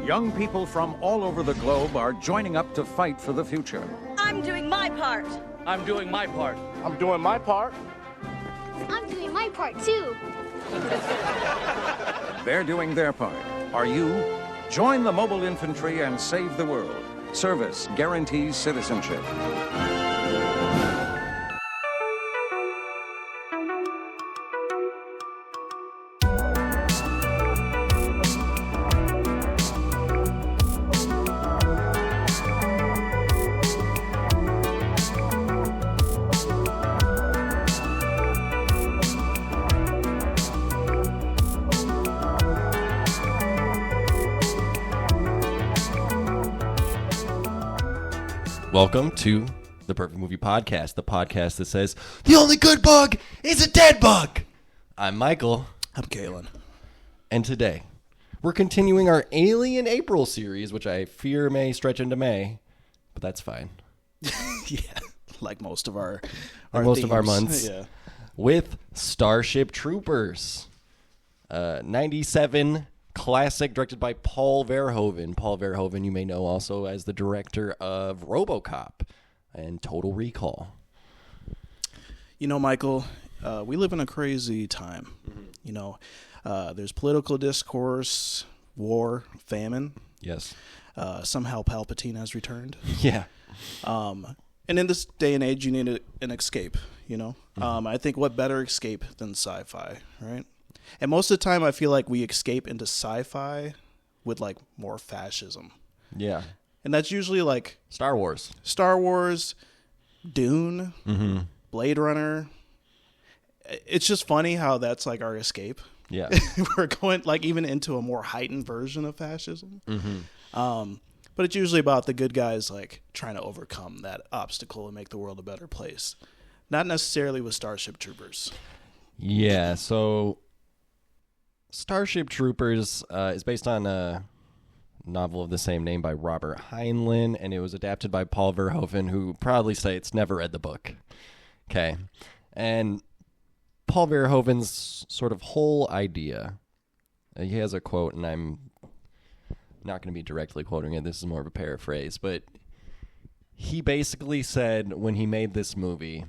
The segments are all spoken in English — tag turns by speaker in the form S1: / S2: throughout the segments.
S1: Young people from all over the globe are joining up to fight for the future.
S2: I'm doing my part.
S3: I'm doing my part.
S4: I'm doing my part.
S5: I'm doing my part, too.
S1: They're doing their part. Are you? Join the mobile infantry and save the world. Service guarantees citizenship.
S6: Welcome to the Perfect Movie Podcast, the podcast that says, the only good bug is a dead bug. I'm Michael.
S4: I'm KALEN.
S6: And today, we're continuing our Alien April series, which I fear may stretch into May, but that's fine.
S4: Yeah, like most of our
S6: months.
S4: Yeah.
S6: With Starship Troopers. 97 classic, directed by Paul Verhoeven. Paul Verhoeven, you may know also as the director of RoboCop and Total Recall.
S4: You know, Michael, we live in a crazy time. Mm-hmm. You know, there's political discourse, war, famine.
S6: Yes.
S4: Somehow Palpatine has returned.
S6: Yeah.
S4: And in this day and age, you need an escape, you know? Mm-hmm. I think what better escape than sci-fi, right? And most of the time, I feel like we escape into sci-fi with, like, more fascism.
S6: Yeah.
S4: And that's usually, like...
S6: Star Wars,
S4: Dune, mm-hmm. Blade Runner. It's just funny how that's, like, our escape.
S6: Yeah.
S4: We're going, like, even into a more heightened version of fascism.
S6: Mm-hmm.
S4: But it's usually about the good guys, like, trying to overcome that obstacle and make the world a better place. Not necessarily with Starship Troopers.
S6: Yeah, so... Starship Troopers is based on a novel of the same name by Robert Heinlein, and it was adapted by Paul Verhoeven, who proudly states never read the book. Okay. And Paul Verhoeven's sort of whole idea, he has a quote, and I'm not going to be directly quoting it. This is more of a paraphrase, but he basically said when he made this movie,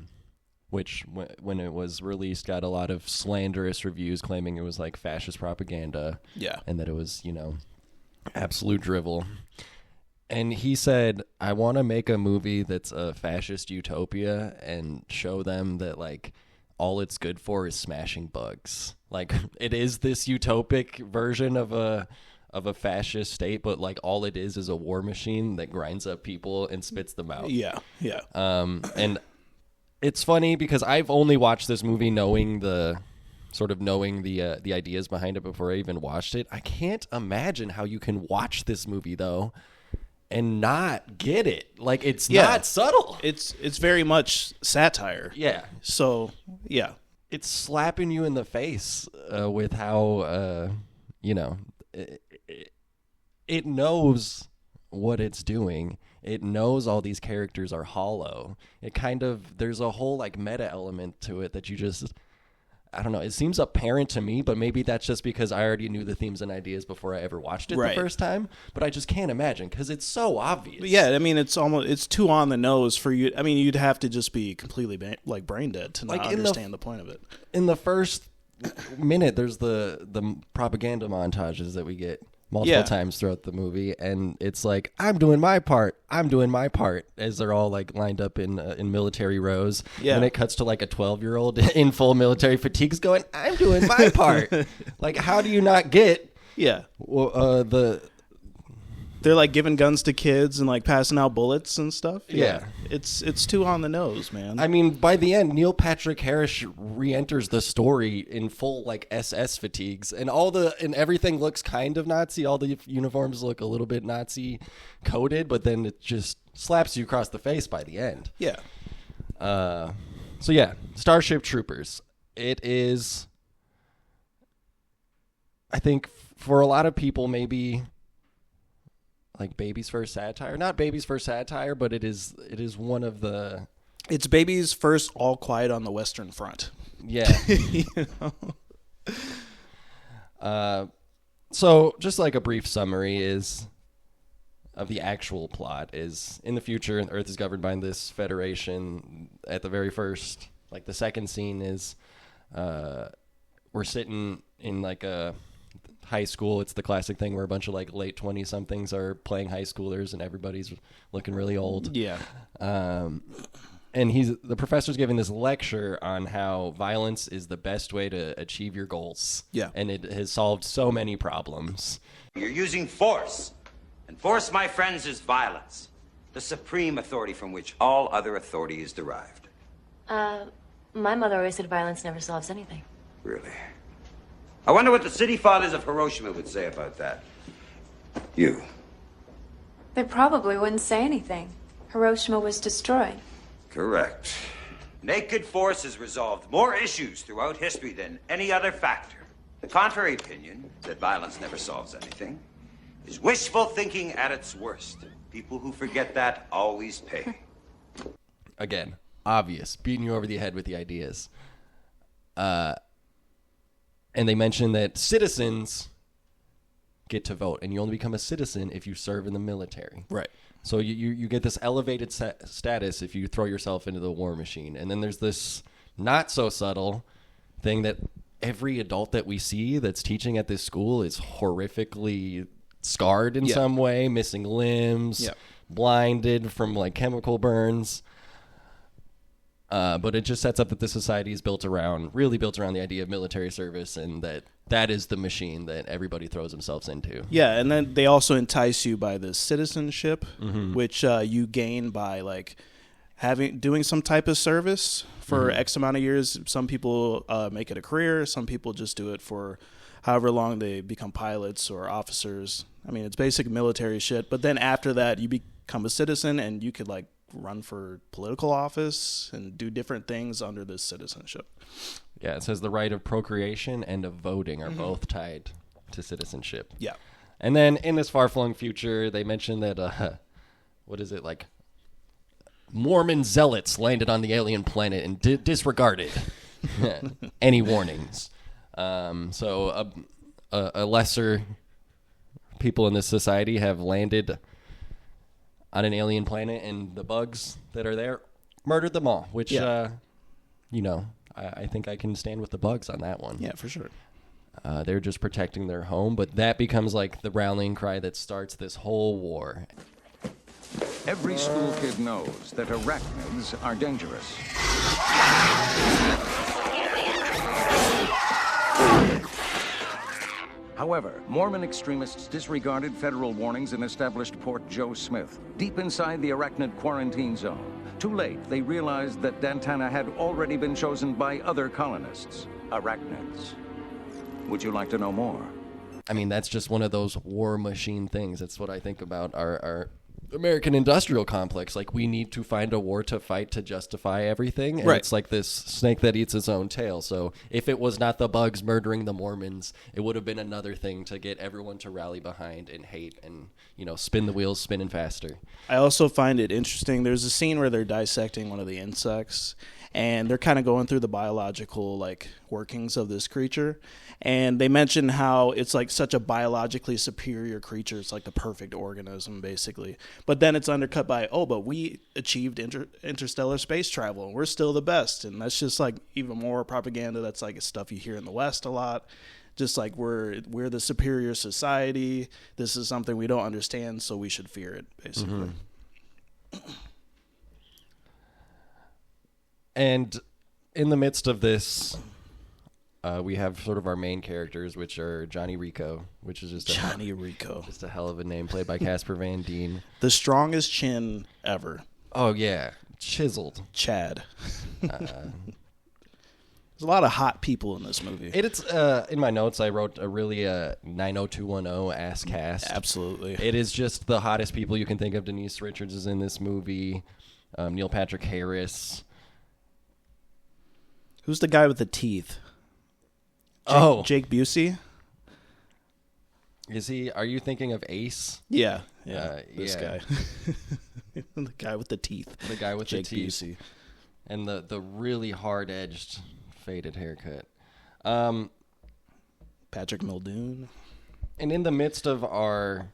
S6: which when it was released got a lot of slanderous reviews claiming it was like fascist propaganda.
S4: Yeah.
S6: And that it was, you know, absolute drivel. And he said, I want to make a movie that's a fascist utopia and show them that, like, all it's good for is smashing bugs. Like, it is this utopic version of a fascist state, but, like, all it is a war machine that grinds up people and spits them out.
S4: Yeah, yeah.
S6: And it's funny because I've only watched this movie knowing the ideas behind it before I even watched it. I can't imagine how you can watch this movie though and not get it. Like, it's not subtle.
S4: It's very much satire.
S6: Yeah.
S4: So, yeah.
S6: It's slapping you in the face with how it knows what it's doing. It knows all these characters are hollow. There's a whole, like, meta element to it that you just, I don't know, it seems apparent to me, but maybe that's just because I already knew the themes and ideas before I ever watched it the first time, but I just can't imagine because it's so obvious.
S4: Yeah, I mean, it's too on the nose for you. I mean, you'd have to just be completely brain dead to not understand the point of it.
S6: In the first minute, there's the propaganda montages that we get multiple times throughout the movie, and it's like, I'm doing my part, as they're all, like, lined up in military rows. Yeah. And it cuts to, like, a 12-year-old in full military fatigues going, I'm doing my part. Like, how do you not get
S4: they're, like, giving guns to kids and, like, passing out bullets and stuff?
S6: Yeah.
S4: It's too on the nose, man.
S6: I mean, by the end, Neil Patrick Harris re-enters the story in full, like, SS fatigues, and everything looks kind of Nazi. All the uniforms look a little bit Nazi coded, but then it just slaps you across the face by the end.
S4: Yeah.
S6: Starship Troopers. It is, I think, for a lot of people, maybe like Baby's first satire. Not Baby's first satire, but it is one of the...
S4: It's Baby's first All Quiet on the Western Front.
S6: Yeah.
S4: You know?
S6: So, just like a brief summary of the actual plot is, in the future, Earth is governed by this federation. At the very first, like the second scene is, we're sitting in like a high school. It's the classic thing where a bunch of like late 20-somethings are playing high schoolers and everybody's looking really old.
S4: Yeah.
S6: And the professor's giving this lecture on how violence is the best way to achieve your goals.
S4: Yeah.
S6: And it has solved so many problems.
S2: You're using force. And force, my friends, is violence. The supreme authority from which all other authority is derived.
S3: My mother always said violence never solves anything.
S2: Really? I wonder what the city fathers of Hiroshima would say about that. You.
S7: They probably wouldn't say anything. Hiroshima was destroyed.
S2: Correct. Naked force has resolved more issues throughout history than any other factor. The contrary opinion, that violence never solves anything, is wishful thinking at its worst. People who forget that always pay.
S6: Again, obvious, beating you over the head with the ideas. And they mention that citizens get to vote, and you only become a citizen if you serve in the military.
S4: Right.
S6: So you get this elevated status if you throw yourself into the war machine. And then there's this not so subtle thing that every adult that we see that's teaching at this school is horrifically scarred in some way, missing limbs, blinded from like chemical burns. But it just sets up that the society is really built around the idea of military service, and that is the machine that everybody throws themselves into.
S4: Yeah, and then they also entice you by the citizenship, which you gain by like doing some type of service for X amount of years. Some people make it a career. Some people just do it for however long they become pilots or officers. I mean, it's basic military shit. But then after that, you become a citizen, and you could like run for political office and do different things under this citizenship.
S6: Yeah, it says the right of procreation and of voting are both tied to citizenship.
S4: Yeah.
S6: And then in this far-flung future, they mentioned that, like Mormon zealots landed on the alien planet and disregarded any warnings. So a lesser people in this society have landed on an alien planet, and the bugs that are there murdered them all, which, I think I can stand with the bugs on that one.
S4: Yeah, for sure.
S6: They're just protecting their home, but that becomes like the rallying cry that starts this whole war.
S1: Every school kid knows that arachnids are dangerous. However, Mormon extremists disregarded federal warnings and established Port Joe Smith, deep inside the arachnid quarantine zone. Too late, they realized that Dantana had already been chosen by other colonists, arachnids. Would you like to know more?
S6: I mean, that's just one of those war machine things. That's what I think about our American industrial complex. Like, we need to find a war to fight to justify everything. And it's like this snake that eats its own tail. So if it was not the bugs murdering the Mormons, it would have been another thing to get everyone to rally behind and hate and, spin the wheels spinning faster.
S4: I also find it interesting. There's a scene where they're dissecting one of the insects, and they're kind of going through the biological workings of this creature. And they mention how it's like such a biologically superior creature. It's like the perfect organism, basically. But then it's undercut by, but we achieved interstellar space travel, and we're still the best. And that's just like even more propaganda. That's like stuff you hear in the West a lot. Just like we're the superior society. This is something we don't understand, so we should fear it, basically.
S6: And in the midst of this, we have sort of our main characters, which are Johnny Rico, which is just a hell of a name, played by Casper Van Dien.
S4: The strongest chin ever.
S6: Oh yeah, chiseled.
S4: Chad. There's a lot of hot people in this movie.
S6: It's in my notes, I wrote a really 90210 ass cast.
S4: Absolutely.
S6: It is just the hottest people you can think of. Denise Richards is in this movie. Neil Patrick Harris.
S4: Who's the guy with the teeth? Jake Busey.
S6: Is he? Are you thinking of Ace?
S4: Yeah. This guy. The guy with the teeth.
S6: The guy with
S4: Jake
S6: the teeth.
S4: Busey.
S6: And the really hard-edged, faded haircut.
S4: Patrick Muldoon.
S6: And in the midst of our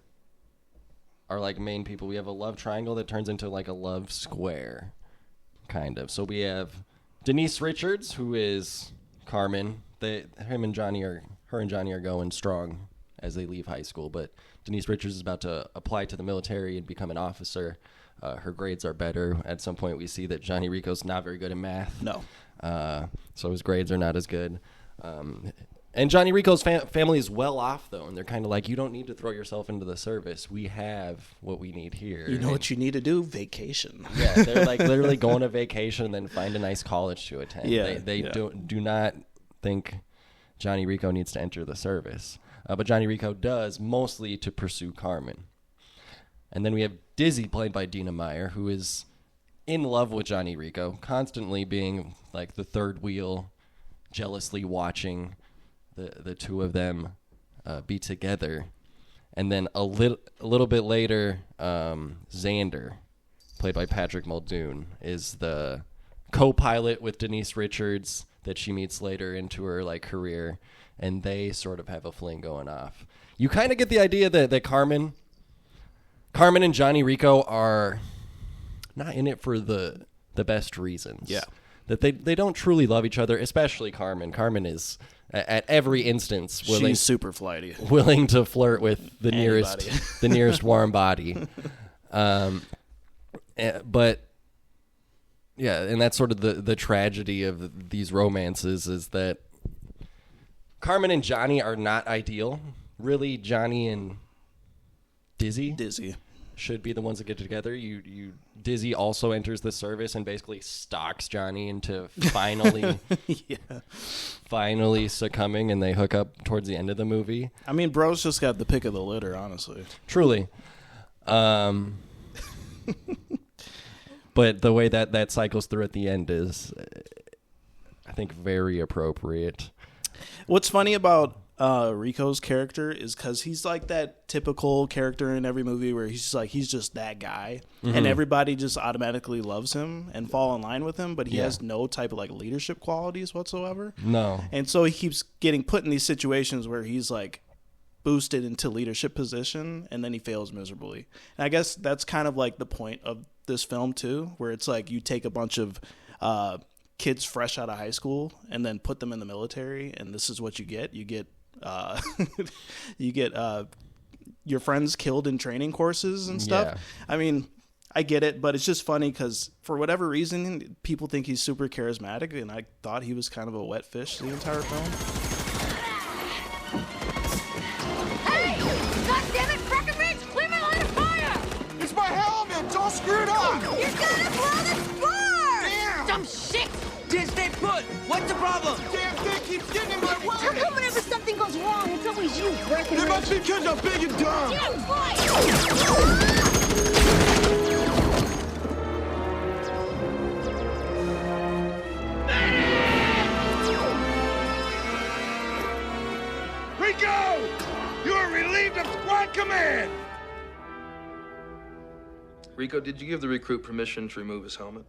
S6: like main people, we have a love triangle that turns into like a love square, kind of. So we have Denise Richards, who is Carmen. Her and Johnny are going strong as they leave high school, but Denise Richards is about to apply to the military and become an officer. Her grades are better. At some point, we see that Johnny Rico's not very good at math.
S4: No.
S6: So his grades are not as good. And Johnny Rico's family is well off, though, and they're kind of like, you don't need to throw yourself into the service. We have what we need here.
S4: You know what you need to do? Vacation.
S6: Yeah, they're like literally going to vacation and then find a nice college to attend.
S4: Yeah,
S6: They do not think Johnny Rico needs to enter the service. But Johnny Rico does, mostly to pursue Carmen. And then we have Dizzy, played by Dina Meyer, who is in love with Johnny Rico, constantly being like the third wheel, jealously watching the two of them be together. And then a little bit later, Xander, played by Patrick Muldoon, is the co-pilot with Denise Richards that she meets later into her like career, and they sort of have a fling going off. You kind of get the idea that Carmen and Johnny Rico are not in it for the best reasons.
S4: Yeah.
S6: That they don't truly love each other, especially Carmen. Carmen is at every instance
S4: She's super flighty.
S6: willing to flirt with the
S4: Anybody.
S6: nearest warm body. But yeah, and that's sort of the tragedy of these romances, is that Carmen and Johnny are not ideal. Really, Johnny and Dizzy should be the ones that get together. Dizzy also enters the service and basically stalks Johnny into finally succumbing, and they hook up towards the end of the movie.
S4: I mean, bro's just got the pick of the litter, honestly.
S6: Truly. But the way that cycles through at the end is, I think, very appropriate.
S4: What's funny about Rico's character is because he's like that typical character in every movie where he's just that guy, and everybody just automatically loves him and fall in line with him, but he has no type of like leadership qualities whatsoever.
S6: No.
S4: And so he keeps getting put in these situations where he's like boosted into leadership position, and then he fails miserably. And I guess that's kind of like the point of this film too, where it's like you take a bunch of kids fresh out of high school and then put them in the military, and this is what you get. You get your friends killed in training courses and stuff.
S6: Yeah.
S4: I mean, I get it, but it's just funny because for whatever reason, people think he's super charismatic, and I thought he was kind of a wet fish the entire film.
S5: Hey! God damn it, Breckenridge! Leave my line of fire!
S8: It's my helmet! It's all screwed up!
S5: You gotta blow the spark!
S8: Damn!
S5: Dumb shit!
S9: Just stay put! What's the problem?
S8: Damn thing keeps getting in my way!
S5: How come whenever something goes wrong, it's always you, Breckenridge?
S8: It must be because I'm big and dumb!
S5: Damn right!
S8: Rico! You are relieved of squad command!
S10: Rico, did you give the recruit permission to remove his helmet?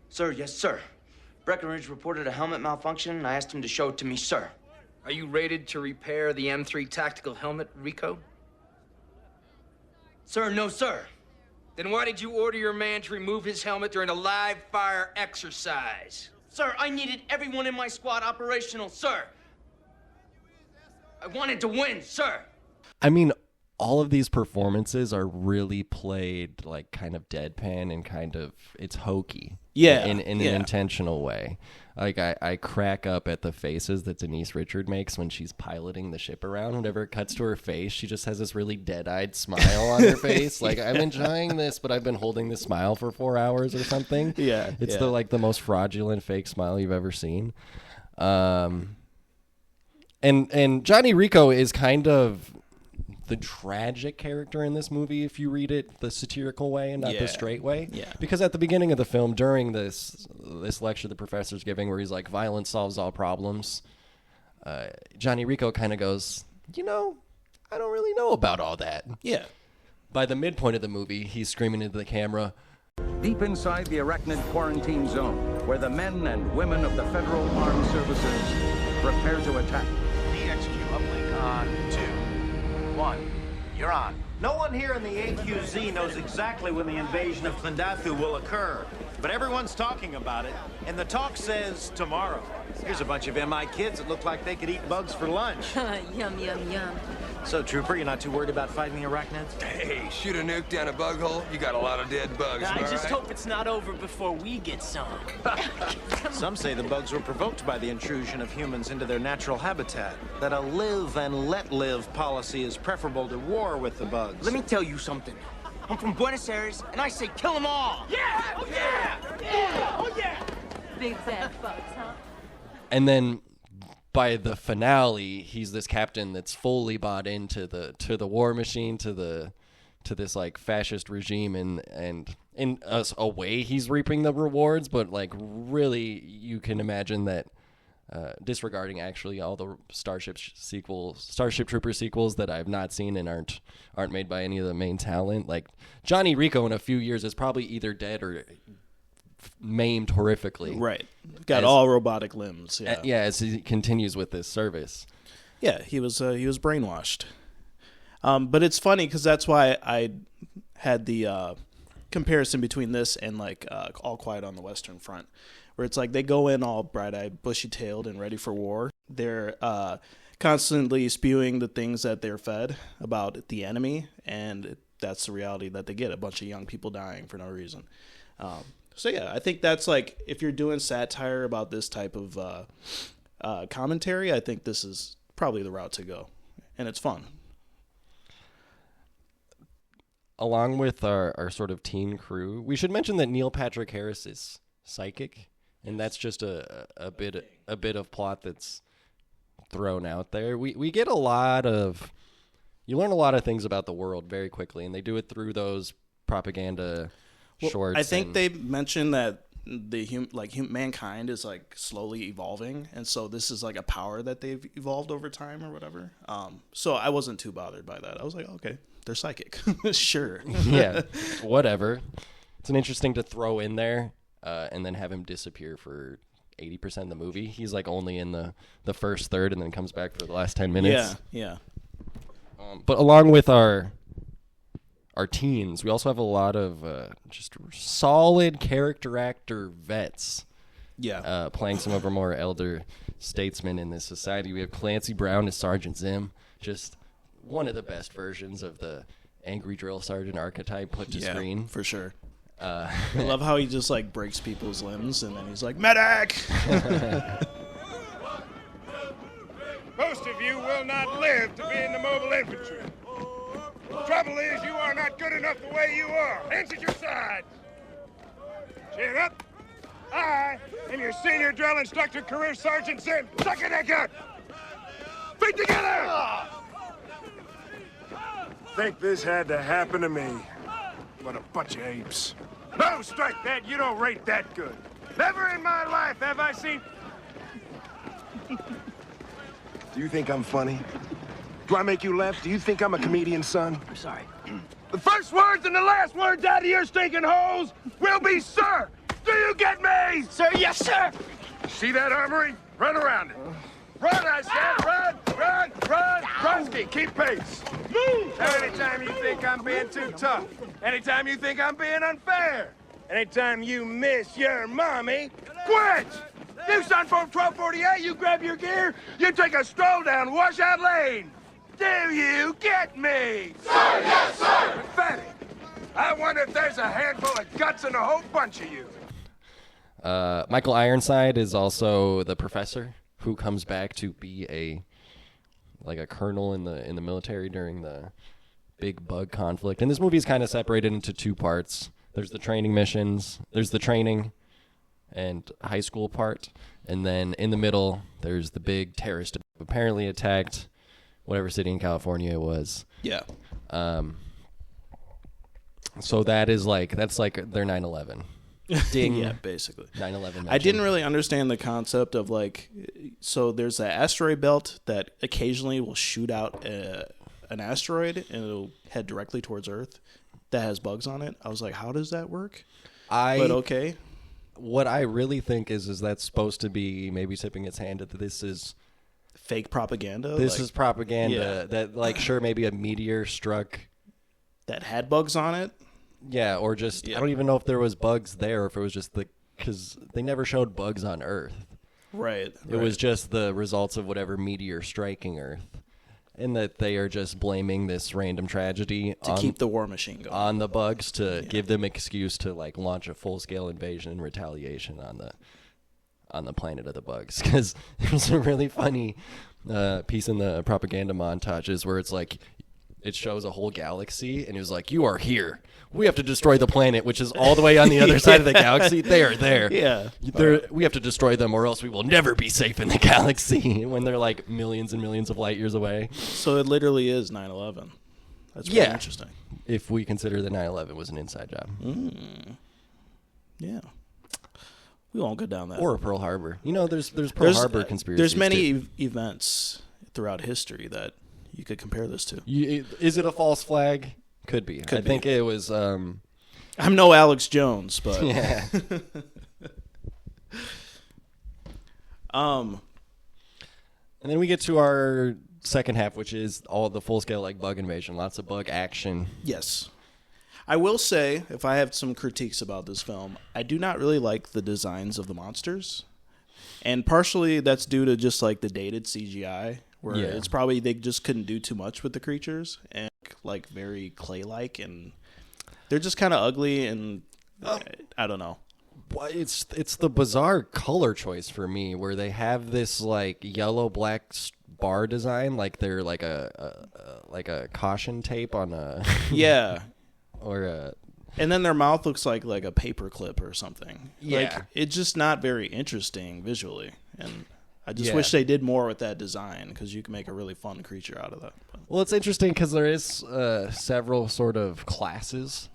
S9: Sir, yes, sir. Breckenridge reported a helmet malfunction, and I asked him to show it to me, sir.
S10: Are you rated to repair the M3 tactical helmet, Rico?
S9: Sir, no, sir.
S10: Then why did you order your man to remove his helmet during a live fire exercise?
S9: Sir, I needed everyone in my squad operational, sir. I wanted to win, sir.
S6: I mean, all of these performances are really played like kind of deadpan and kind of, it's hokey.
S4: Yeah.
S6: In an intentional way. Like, I crack up at the faces that Denise Richards makes when she's piloting the ship around. Whenever it cuts to her face, she just has this really dead-eyed smile on her face. Like, I'm enjoying this, but I've been holding this smile for 4 hours or something.
S4: Yeah.
S6: It's the most fraudulent fake smile you've ever seen. And Johnny Rico is kind of the tragic character in this movie if you read it the satirical way and not the straight way.
S4: Yeah.
S6: Because at the beginning of the film, during this lecture the professor's giving where he's like, violence solves all problems, Johnny Rico kind of goes, I don't really know about all that.
S4: Yeah.
S6: By the midpoint of the movie, he's screaming into the camera,
S1: Deep inside the arachnid quarantine zone, where the men and women of the Federal Armed Services prepare to attack.
S8: DXQ uplink on 2.
S11: 1, you're on. No one here in the AQZ knows exactly when the invasion of Klendathu will occur, but everyone's talking about it, and the talk says tomorrow. Here's a bunch of MI kids that look like they could eat bugs for lunch.
S3: Yum, yum, yum.
S11: So, Trooper, you're not too worried about fighting the arachnids?
S10: Hey, shoot a nuke down a bug hole, you got a lot of dead bugs,
S12: I just
S10: right?
S12: hope it's not over before we get some.
S11: Some say the bugs were provoked by the intrusion of humans into their natural habitat, that a live and let live policy is preferable to war with the bugs.
S9: Let me tell you something. I'm from Buenos Aires, and I say kill them all!
S12: Yeah! Oh, yeah! Yeah! Oh, yeah!
S3: Big fat bugs, huh?
S6: And then by the finale, he's this captain that's fully bought into the war machine, to this like fascist regime, and in a way he's reaping the rewards, but like really you can imagine that disregarding actually all the Starship Troopers sequels that I've not seen and aren't made by any of the main talent. Like Johnny Rico in a few years is probably either dead or maimed horrifically.
S4: Right. Got all robotic limbs. Yeah.
S6: As he continues with this service.
S4: Yeah, he was brainwashed. But it's funny because that's why I had the comparison between this and like All Quiet on the Western Front, where it's like they go in all bright-eyed, bushy-tailed, and ready for war. They're constantly spewing the things that they're fed about the enemy, and that's the reality that they get, a bunch of young people dying for no reason. So yeah, I think that's like, if you're doing satire about this type of commentary, I think this is probably the route to go, and it's fun.
S6: Along with our sort of teen crew, we should mention that Neil Patrick Harris is psychic, and that's just a bit of plot that's thrown out there. We get you learn a lot of things about the world very quickly, and they do it through those propaganda shorts.
S4: I think they mentioned that mankind is like slowly evolving, and so this is like a power that they've evolved over time or whatever. So I wasn't too bothered by that. I was like, okay, they're psychic. Sure.
S6: Yeah, whatever. It's an interesting to throw in there and then have him disappear for 80% of the movie. He's like only in the first third and then comes back for the last 10 minutes.
S4: Yeah.
S6: But along with our teens, we also have a lot of just solid character actor vets.
S4: Yeah.
S6: Playing some of our more elder statesmen in this society. We have Clancy Brown as Sergeant Zim, just one of the best versions of the angry drill sergeant archetype put to screen.
S4: For sure. I love how he just like breaks people's limbs and then he's like, medic!
S8: Most of you will not live to be in the mobile infantry. Trouble is, you are not good enough the way you are. Hands at your sides. Chin up. I am your senior drill instructor, Career Sergeant Zim. Suck your neck out. Feet together. Think this had to happen to me. What a bunch of apes. No, strike that. You don't rate that good. Never in my life have I seen... Do you think I'm funny? Do I make you laugh? Do you think I'm a comedian, son?
S12: I'm sorry.
S8: The first words and the last words out of your stinking holes will be, sir. Do you get me?
S12: Sir, yes, sir.
S8: See that armory? Run around it. Run, I said. Run. Brunsky, keep pace. Move. Anytime you think I'm being too tough. Anytime you think I'm being unfair. Anytime you miss your mommy, quit. You son from 1248, you grab your gear, you take a stroll down Washout Lane. Do you get me?
S13: Sir, yes, sir!
S8: Pathetic. I wonder if there's a handful of guts in a whole bunch of you.
S6: Michael Ironside is also the professor who comes back to be a colonel in the military during the big bug conflict. And this movie is kind of separated into two parts. There's the training missions, there's the training and high school part, and then in the middle there's the big terrorist apparently attacked whatever city in California it was.
S4: Yeah.
S6: So that's like their 9/11. Ding.
S4: Yeah, basically.
S6: 9/11.
S4: I didn't really understand the concept of so there's an asteroid belt that occasionally will shoot out an asteroid and it'll head directly towards Earth that has bugs on it. I was like, how does that work? But okay.
S6: What I really think is that's supposed to be maybe tipping its hand that this is
S4: fake propaganda.
S6: This is propaganda that, like, sure, maybe a meteor struck
S4: that had bugs on it.
S6: Yeah, or just I don't even know if there was bugs there, or if it was just because they never showed bugs on Earth.
S4: Right.
S6: It was just the results of whatever meteor striking Earth. And that they are just blaming this random tragedy
S4: to keep the war machine going
S6: on the bugs to give them excuse to like launch a full-scale invasion and retaliation on the planet of the bugs. Because there's a really funny piece in the propaganda montages where it's like it shows a whole galaxy and it was like, you are here. We have to destroy the planet, which is all the way on the other side of the galaxy. They are there.
S4: Yeah.
S6: We have to destroy them or else we will never be safe in the galaxy when they're like millions and millions of light years away.
S4: So it literally is 9/11. That's pretty interesting.
S6: If we consider that 9/11 was an inside job.
S4: Yeah. We won't go down that.
S6: Or Pearl Harbor. You know, there's Pearl Harbor conspiracies.
S4: There's many events throughout history that you could compare this to.
S6: Is it a false flag? Could be. I think it was.
S4: I'm no Alex Jones, but
S6: yeah. And then we get to our second half, which is all the full scale like bug invasion, lots of bug action.
S4: Yes. I will say, if I have some critiques about this film, I do not really like the designs of the monsters. And partially that's due to just like the dated CGI, where it's probably they just couldn't do too much with the creatures and like very clay-like, and they're just kind of ugly, and I don't know.
S6: It's the bizarre color choice for me, where they have this like yellow black bar design, like they're like a caution tape on a or a.
S4: And then their mouth looks like a paper clip or something.
S6: Yeah.
S4: Like, it's just not very interesting visually. And I just wish they did more with that design, because you can make a really fun creature out of that.
S6: Well, it's interesting because there is several sort of classes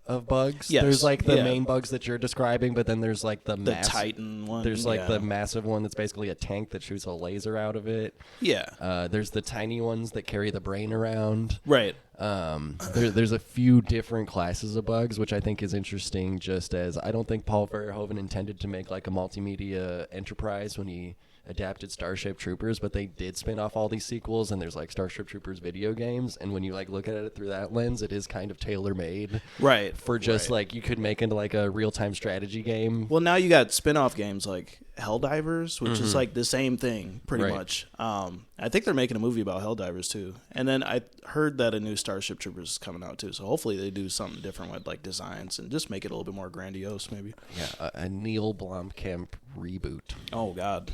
S6: of bugs.
S4: Yes.
S6: There's like the main bugs that you're describing, but then there's like the
S4: Titan one.
S6: There's like the massive one that's basically a tank that shoots a laser out of it.
S4: Yeah.
S6: There's the tiny ones that carry the brain around.
S4: Right.
S6: There's a few different classes of bugs, which I think is interesting, just as I don't think Paul Verhoeven intended to make like a multimedia enterprise when he adapted Starship Troopers, but they did spin off all these sequels, and there's like Starship Troopers video games, and when you like look at it through that lens, it is kind of tailor-made,
S4: right,
S6: for just like you could make into like a real-time strategy game.
S4: Well, now you got spin-off games like Helldivers, which is like the same thing pretty much. I think they're making a movie about Helldivers too, and then I heard that a new Starship Troopers is coming out too, so hopefully they do something different with like designs and just make it a little bit more grandiose, maybe.
S6: Yeah, a Neil Blomkamp reboot.
S4: Oh God,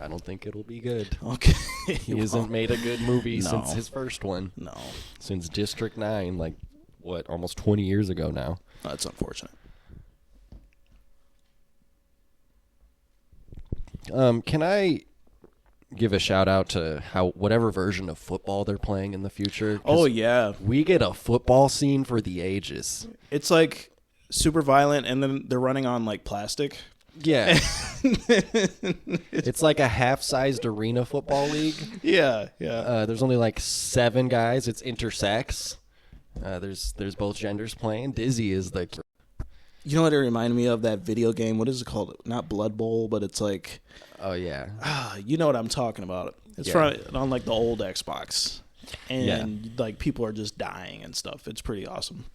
S6: I don't think it'll be good.
S4: Okay.
S6: He hasn't made a good movie since his first one.
S4: No. Since
S6: District 9, like, what, almost 20 years ago now.
S4: That's unfortunate.
S6: Can I give a shout out to whatever version of football they're playing in the future?
S4: Oh, yeah.
S6: We get a football scene for the ages.
S4: It's like super violent, and then they're running on like plastic.
S6: Yeah. It's like a half-sized arena football league.
S4: Yeah.
S6: There's only like 7 guys. It's intersex. There's both genders playing. Dizzy is the...
S4: You know what it reminded me of? That video game. What is it called? Not Blood Bowl, but it's like...
S6: Oh, yeah.
S4: You know what I'm talking about. It's on like the old Xbox. And like people are just dying and stuff. It's pretty awesome.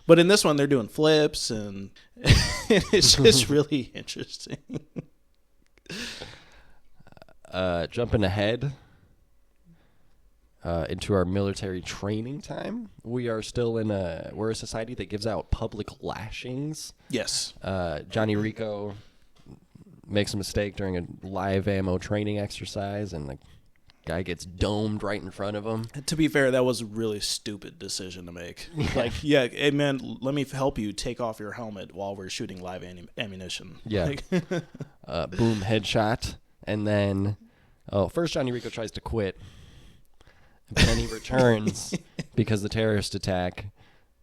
S4: But in this one, they're doing flips, and it's just really interesting.
S6: Jumping ahead into our military training time, we are still we're a society that gives out public lashings.
S4: Yes.
S6: Johnny Rico makes a mistake during a live ammo training exercise, and the guy gets domed right in front of him.
S4: To be fair, that was a really stupid decision to make. Like, hey man, let me help you take off your helmet while we're shooting live ammunition.
S6: Yeah. Boom, headshot. And then, first Johnny Rico tries to quit. But then he returns because the terrorist attack.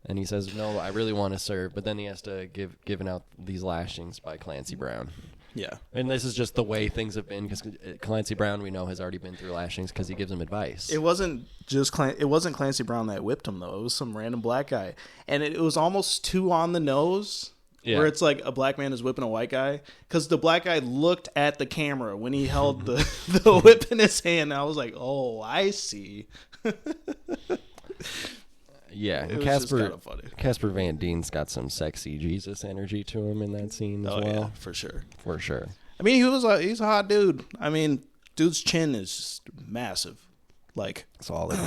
S6: And he says, no, I really want to serve. But then he has to given out these lashings by Clancy Brown.
S4: Yeah.
S6: And this is just the way things have been, because Clancy Brown, we know, has already been through lashings because he gives him advice.
S4: It wasn't Clancy Brown that whipped him, though. It was some random black guy. And it was almost too on the nose where it's like a black man is whipping a white guy, because the black guy looked at the camera when he held the whip in his hand. I was like, oh, I see.
S6: Yeah,
S4: It was just kinda funny.
S6: Casper Van Dien's got some sexy Jesus energy to him in that scene as well.
S4: Yeah, for sure.
S6: For sure.
S4: I mean, he's a hot dude. I mean, dude's chin is just massive. Like,
S6: solid.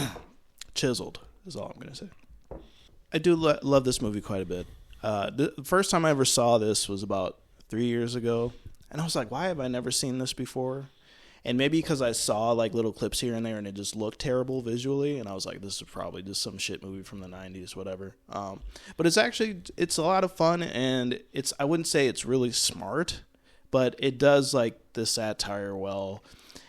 S4: Chiseled is all I'm going to say. I do love this movie quite a bit. The first time I ever saw this was about 3 years ago. And I was like, why have I never seen this before? And maybe because I saw like little clips here and there and it just looked terrible visually. And I was like, this is probably just some shit movie from the 90s, whatever. But it's a lot of fun. And I wouldn't say it's really smart, but it does like the satire well.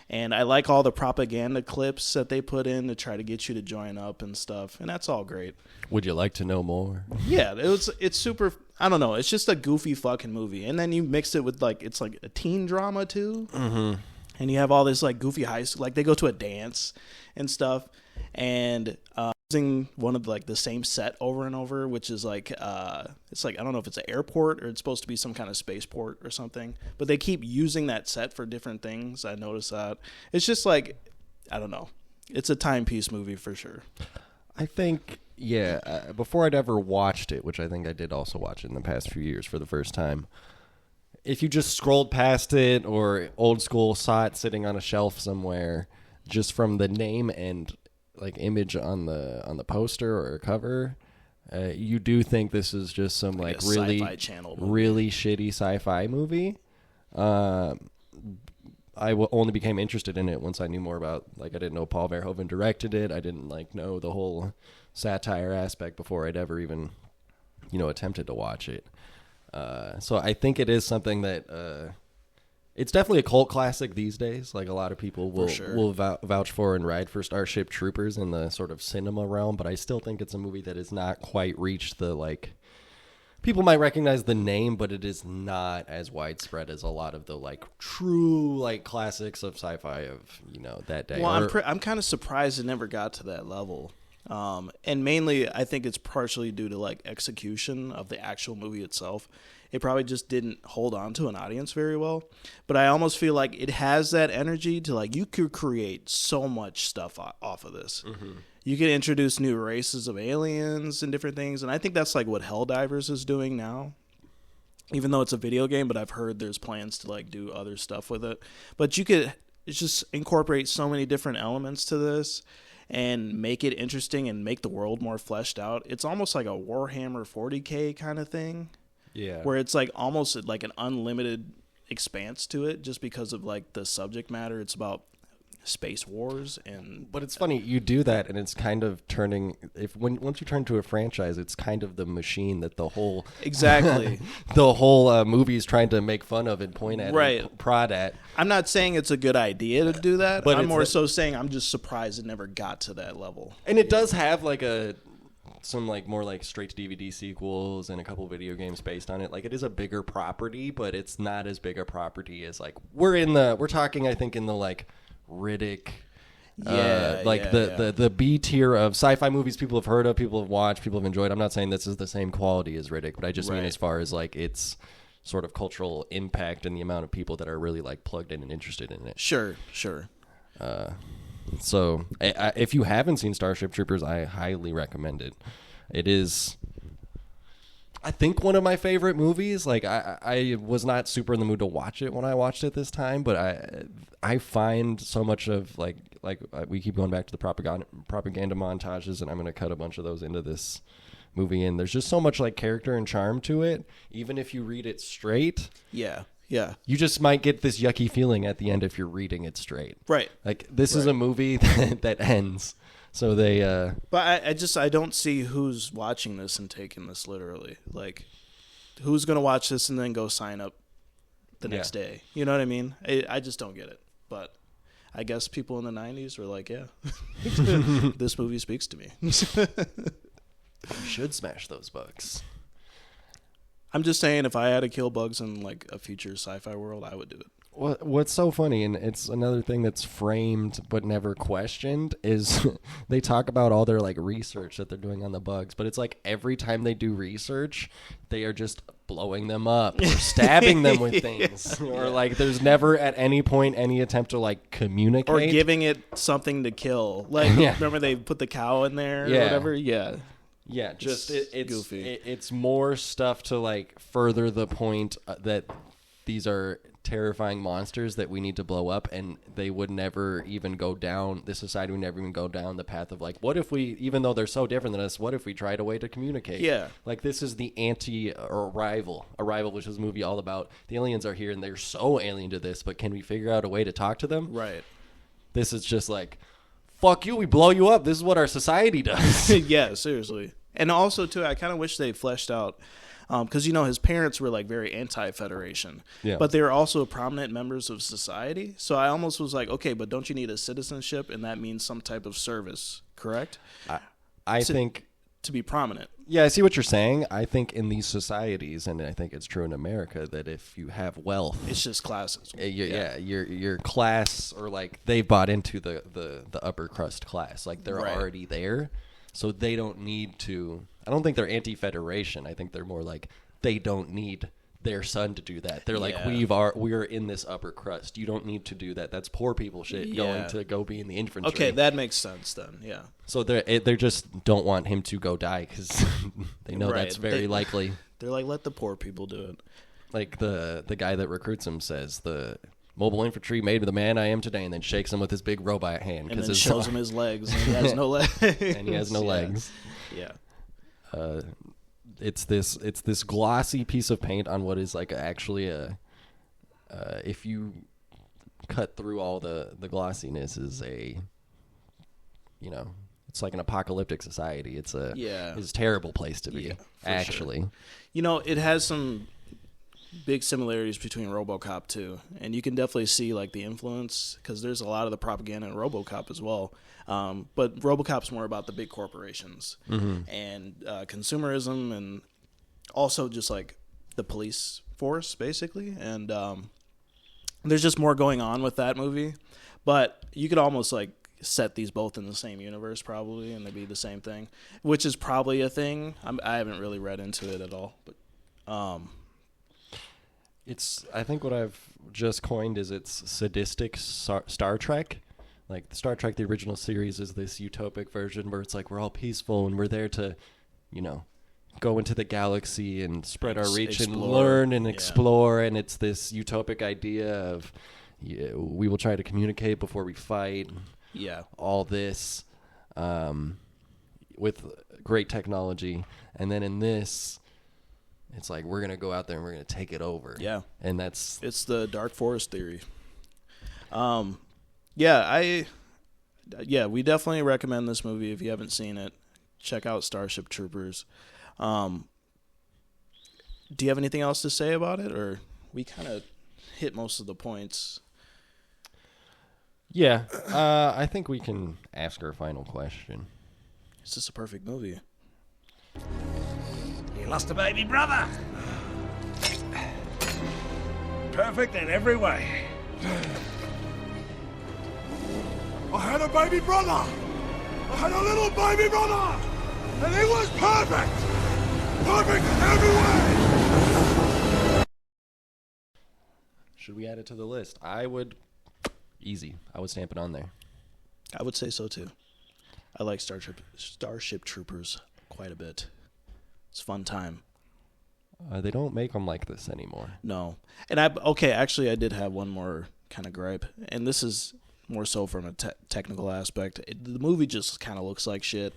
S4: And I like all the propaganda clips that they put in to try to get you to join up and stuff. And that's all great.
S6: Would you like to know more?
S4: Yeah, it's super. I don't know. It's just a goofy fucking movie. And then you mix it with it's like a teen drama too. Mm-hmm. And you have all this like goofy high school, like they go to a dance and stuff, and using one of like the same set over and over, which is like it's like, I don't know if it's an airport or it's supposed to be some kind of spaceport or something, but they keep using that set for different things. I noticed that. It's just like, I don't know. It's a timepiece movie for sure.
S6: I think, yeah, before I'd ever watched it, which I think I did also watch it in the past few years for the first time, if you just scrolled past it or old school saw it sitting on a shelf somewhere, just from the name and like image on the poster or cover, you do think this is just some like really
S4: Sci-Fi Channel movie.
S6: Really shitty sci-fi movie. I only became interested in it once I knew more about, like, I didn't know Paul Verhoeven directed it. I didn't like know the whole satire aspect before I'd ever even, attempted to watch it. So I think it is something that it's definitely a cult classic these days. Like, a lot of people will vouch for and ride for Starship Troopers in the sort of cinema realm, but I still think it's a movie that has not quite reached the, like, people might recognize the name, but it is not as widespread as a lot of the like true like classics of sci-fi of that day.
S4: Well, I'm kind of surprised it never got to that level. And mainly, I think it's partially due to like execution of the actual movie itself. It probably just didn't hold on to an audience very well. But I almost feel like it has that energy to like, you could create so much stuff off of this. Mm-hmm. You could introduce new races of aliens and different things. And I think that's like what Helldivers is doing now. Even though it's a video game, but I've heard there's plans to like do other stuff with it. But you could just incorporate so many different elements to this and make it interesting and make the world more fleshed out. It's almost like a Warhammer 40K kind of thing.
S6: Yeah.
S4: Where it's like almost like an unlimited expanse to it just because of like the subject matter. It's about space wars
S6: but it's funny you do that and it's kind of turning once you turn to a franchise, it's kind of the machine that the whole the whole movie is trying to make fun of and point at and prod at.
S4: I'm not saying it's a good idea to do that, but I'm more so saying I'm just surprised it never got to that level.
S6: And it does have like some like more like straight to DVD sequels and a couple video games based on it. Like, it is a bigger property, but it's not as big a property as like we're talking I think in the like Riddick, the B tier of sci-fi movies people have heard of, people have watched, people have enjoyed. I'm not saying this is the same quality as Riddick, but I just mean as far as like its sort of cultural impact and the amount of people that are really like plugged in and interested in it.
S4: Sure.
S6: So if you haven't seen Starship Troopers, I highly recommend it. It is, I think, one of my favorite movies. Like, I was not super in the mood to watch it when I watched it this time, but I find so much of like we keep going back to the propaganda montages, and I'm going to cut a bunch of those into this movie. And there's just so much like character and charm to it, even if you read it straight.
S4: Yeah.
S6: You just might get this yucky feeling at the end if you're reading it straight.
S4: Right.
S6: Like, this is a movie that ends. So they
S4: But I don't see who's watching this and taking this literally. Like, who's going to watch this and then go sign up the next day? You know what I mean? I just don't get it. But I guess people in the 90s were like, yeah, this movie speaks to me.
S6: You should smash those bugs.
S4: I'm just saying, if I had to kill bugs in like a future sci-fi world, I would do it.
S6: What's so funny, and it's another thing that's framed but never questioned, is they talk about all their like research that they're doing on the bugs, but it's like every time they do research, they are just blowing them up or stabbing them with things, or like there's never at any point any attempt to like communicate
S4: or giving it something to kill. Like remember they put the cow in there or whatever. Yeah,
S6: just it's
S4: goofy.
S6: It's more stuff to like further the point that these are terrifying monsters that we need to blow up, and they would never even go down, the society would never even go down the path of like, what if we, even though they're so different than us, what if we tried a way to communicate?
S4: Yeah.
S6: Like this is the Arrival, which is a movie all about the aliens are here and they're so alien to this, but can we figure out a way to talk to them?
S4: Right.
S6: This is just like, fuck you, we blow you up. This is what our society does.
S4: Yeah, seriously. And also too, I kind of wish they fleshed out, because his parents were like very anti-Federation, but they were also prominent members of society. So I almost was like, okay, but don't you need a citizenship, and that means some type of service, correct?
S6: I think
S4: to be prominent.
S6: Yeah, I see what you're saying. I think in these societies, and I think it's true in America, that if you have wealth,
S4: it's just classes.
S6: Your class, or like they bought into the upper crust class, like they're already there. So they don't need to. I don't think they're anti-Federation. I think they're more like they don't need their son to do that. They're like, we're in this upper crust. You don't need to do that. That's poor people shit. Going to go be in the infantry.
S4: Okay, that makes sense then. Yeah.
S6: So they just don't want him to go die because they know that's very likely.
S4: They're like, let the poor people do it.
S6: Like the guy that recruits him says, the mobile infantry made me the man I am today, and then shakes him with his big robot hand.
S4: And then shows him his legs, and he has no legs.
S6: And he has no legs.
S4: Yeah.
S6: It's this glossy piece of paint on what is like actually if you cut through all the glossiness, is it's like an apocalyptic society. It's a terrible place to be, actually.
S4: Sure. It has some big similarities between RoboCop too, and you can definitely see like the influence, because there's a lot of the propaganda in RoboCop as well. But RoboCop's more about the big corporations and consumerism, and also just like the police force basically. And there's just more going on with that movie, but you could almost like set these both in the same universe probably, and they'd be the same thing, which is probably a thing. I haven't really read into it at all, but
S6: I think what I've just coined is it's sadistic Star Trek. Like Star Trek, the original series, is this utopic version where it's like we're all peaceful and we're there to, go into the galaxy and spread our reach and learn and explore. And it's this utopic idea of we will try to communicate before we fight.
S4: Yeah.
S6: All this with great technology. And then in this, it's like we're going to go out there and we're going to take it over.
S4: Yeah.
S6: And
S4: it's the Dark Forest theory. We definitely recommend this movie if you haven't seen it. Check out Starship Troopers. Do you have anything else to say about it, or we kind of hit most of the points?
S6: Yeah, I think we can ask our final question.
S4: Is this a perfect movie?
S8: You lost a baby brother. Perfect in every way. I had a baby brother. I had a little baby brother. And he was perfect. Perfect in every way.
S6: Should we add it to the list? I would stamp it on there.
S4: I would say so too. I like Starship Troopers quite a bit. It's a fun time.
S6: They don't make them like this anymore.
S4: No. And actually I did have one more kind of gripe, and this is more so from a technical aspect. The movie just kind of looks like shit.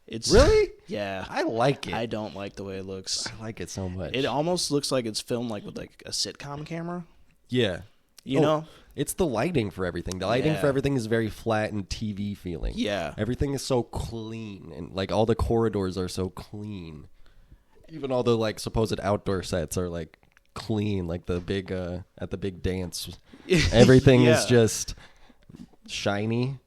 S4: It's
S6: really?
S4: Yeah.
S6: I like it.
S4: I don't like the way it looks.
S6: I like it so much.
S4: It almost looks like it's filmed like with like a sitcom camera.
S6: Yeah.
S4: You know?
S6: It's the lighting for everything. The lighting for everything is very flat and TV feeling.
S4: Yeah.
S6: Everything is so clean, and like all the corridors are so clean. Even all the like supposed outdoor sets are like clean, like the big at the big dance. Everything is just shiny,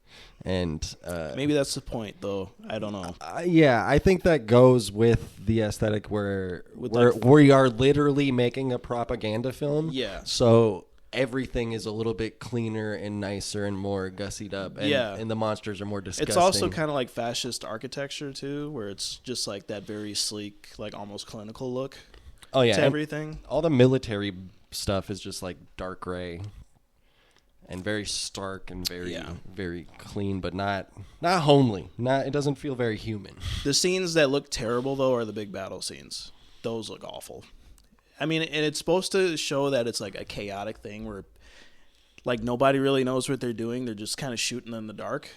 S6: and
S4: maybe that's the point, though. I don't know.
S6: Yeah, I think that goes with the aesthetic where we are literally making a propaganda film.
S4: Yeah.
S6: So everything is a little bit cleaner and nicer and more gussied up. And, and the monsters are more disgusting.
S4: It's also kind of like fascist architecture too, where it's just like that very sleek, like almost clinical look.
S6: Oh yeah,
S4: to everything.
S6: All the military stuff is just like dark gray and very stark and very clean, but not homely. It doesn't feel very human.
S4: The scenes that look terrible though are the big battle scenes. Those look awful. I mean, and it's supposed to show that it's like a chaotic thing where like nobody really knows what they're doing. They're just kind of shooting in the dark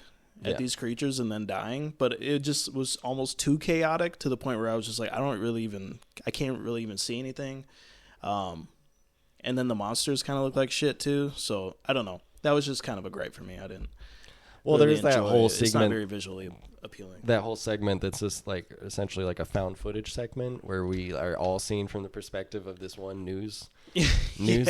S4: at these creatures and then dying. But it just was almost too chaotic to the point where I was just like, I can't really even see anything. And then the monsters kind of look like shit too. So I don't know. That was just kind of a gripe for me. I didn't.
S6: Well,
S4: really
S6: there's that whole segment.
S4: It's not very visually appealing.
S6: That whole segment that's just like essentially like a found footage segment where we are all seen from the perspective of this one news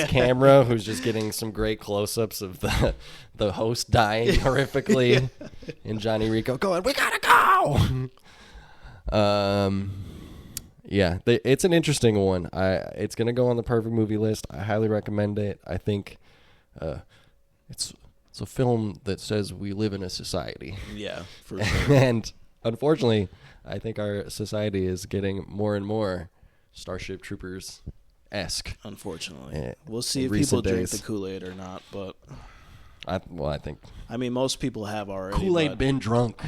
S6: camera who's just getting some great close-ups of the host dying horrifically and Johnny Rico going, "We gotta go." It's an interesting one. It's gonna go on the perfect movie list. I highly recommend it. I think it's a film that says we live in a society.
S4: Yeah, for sure.
S6: And unfortunately, I think our society is getting more and more Starship Troopers-esque.
S4: Unfortunately. We'll see if people drink the Kool-Aid or not, but...
S6: I think...
S4: I mean, most people have already.
S6: Kool-Aid been drunk.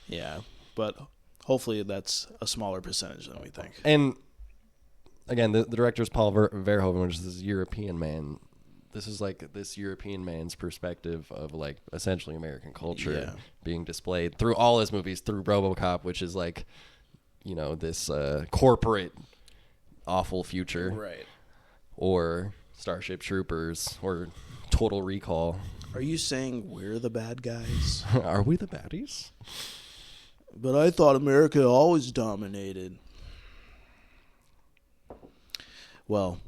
S4: Yeah, but hopefully that's a smaller percentage than we think.
S6: And, again, the director is Paul Verhoeven, which is this European man. This is like this European man's perspective of like essentially American culture being displayed through all his movies, through RoboCop, which is like, you know, this corporate awful future.
S4: Right.
S6: Or Starship Troopers or Total Recall.
S4: Are you saying we're the bad guys?
S6: Are we the baddies?
S4: But I thought America always dominated. Well,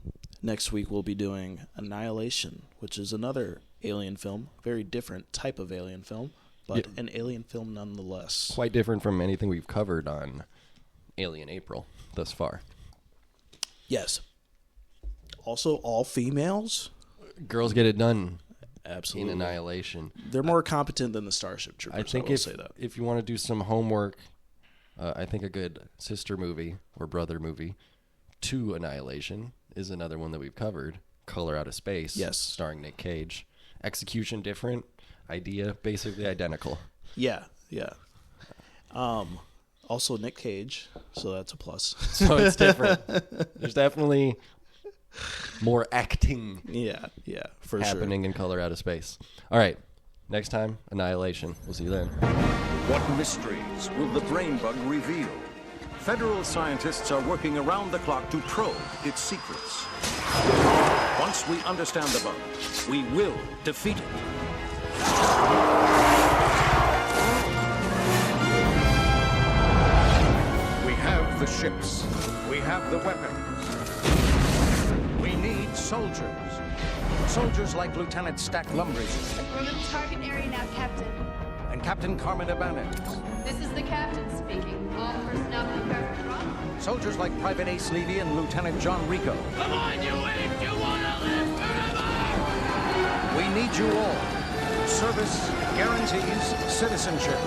S4: next week we'll be doing Annihilation, which is another alien film, very different type of alien film, but an alien film nonetheless.
S6: Quite different from anything we've covered on Alien April thus far.
S4: Yes. Also, all females.
S6: Girls get it done.
S4: Absolutely.
S6: In Annihilation.
S4: They're more competent than the Starship Troopers.
S6: I think if you want to do some homework, I think a good sister movie or brother movie to Annihilation is another one that we've covered. Color Out of Space.
S4: Yes.
S6: Starring Nick Cage. Execution different. Idea basically identical.
S4: Yeah. Also Nick Cage, so that's a plus.
S6: So it's different. There's definitely more acting.
S4: Yeah, for
S6: happening in Color Out of Space. All right. Next time, Annihilation. We'll see you then.
S1: What mysteries will the brain bug reveal? Federal scientists are working around the clock to probe its secrets. Once we understand the bug, we will defeat it. We have the ships. We have the weapons. We need soldiers. Soldiers like Lieutenant Stack Lumbridge.
S5: We're in the target area now, Captain.
S1: And Captain Carmen Ibanez.
S5: This is the captain speaking. All personnel prepare for drop.
S1: Soldiers like Private Ace Levy and Lieutenant John Rico.
S12: Come on, you idiots! You wanna live forever!
S1: We need you all. Service guarantees citizenship.